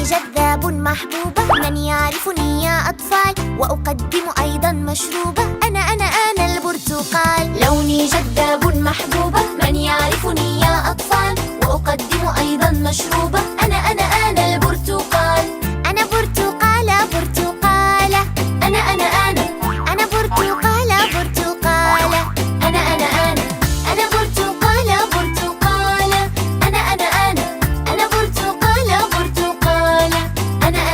جذاب محبوبة، من يعرفني يا أطفال؟ وأقدم أيضا مشروبة، أنا البرتقال. لوني جذاب محبوبة، من يعرفني يا أطفال؟ وأقدم أيضا مشروبة، أنا البرتقال. أنا برتقالة برتقالة، أنا برتقالة برتقالة، أنا برتقالة برتقالة، أنا برتقالة برتقالة، أنا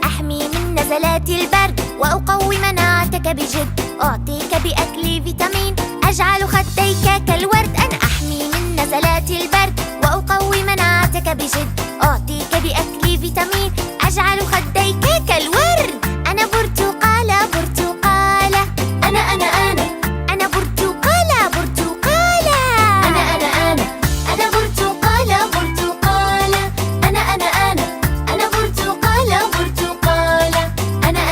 أحمي من نزلات البرد وأقوي مناعتك بجد، أعطيك بأكل فيتامين أجعل خديك كالورد. أنا أحمي من نزلات البرد وأقوي مناعتك بجد، أعطيك بأكل فيتامين أجعل خديك كالورد. أنا برتقالة برتقالة، أنا برتقالة برتقالة، أنا برتقالة برتقالة، أنا برتقالة برتقالة، أنا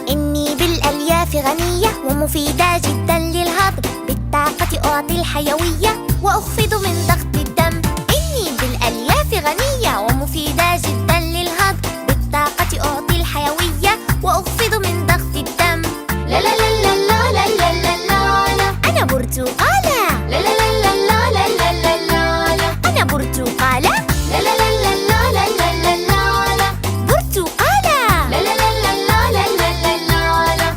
إني بالألياف غنية ومفيدة جدا للهضم، بالطاقة أعطي الحيوية وأخفض من ضغط الدم. إني بالألياف غنية ومفيدة جدا للهضم، بالطاقة أعطي الحيوية وأخفض من ضغط الدم. لا لا لا لا لا لا لا لا لا. أنا برتقالة، لا لا لا لا لا لا لا لا لا. أنا برتقالة لا لا لا لا لا لا لا لا لا. برتقالة. لا لا لا لا لا لا لا لا.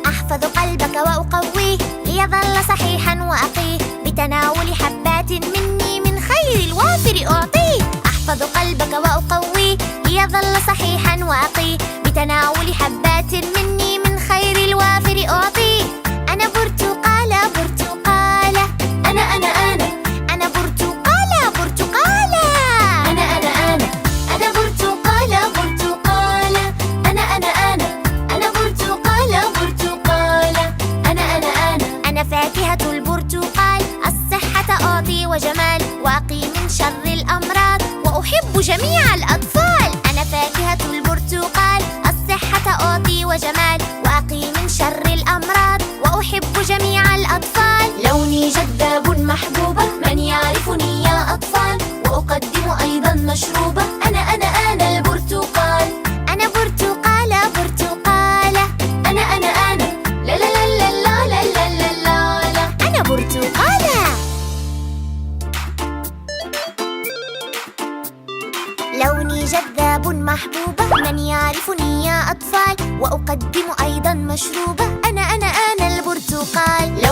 أحفظ قلبك وأقويه ليظل صحيحا وأقيه، بتناول حبات مني من خير الوافر أعطيه. أحفظ قلبك وأقويه ليظل صحيحا وأقيه، بتناول حبات مني من خير الوافر أعطيه. أنا برتقالة برتقالة، أنا برتقالة برتقالة، أنا برتقالة برتقالة، أنا برتقالة برتقالة، أنا فاكهة البرتقال، الصحة أعطي وجمال، وأقي من شر الأمراض وأحب جميع الأطفال. أنا فاكهة البرتقال، الصحة أعطي وجمال، وأقي من شر الأمراض وأحب جميع الأطفال. لوني جذاب محبوبة، من يعرفني يا أطفال؟ وأقدم أيضا مشروبة، أنا البرتقال. أنا برتقالة برتقالة، أنا لا لا لا لا لا لا لا لا لا. أنا برتقالة. لوني جذاب محبوبة، من يعرفني يا أطفال؟ وأقدم أيضا مشروبة، أنا البرتقال.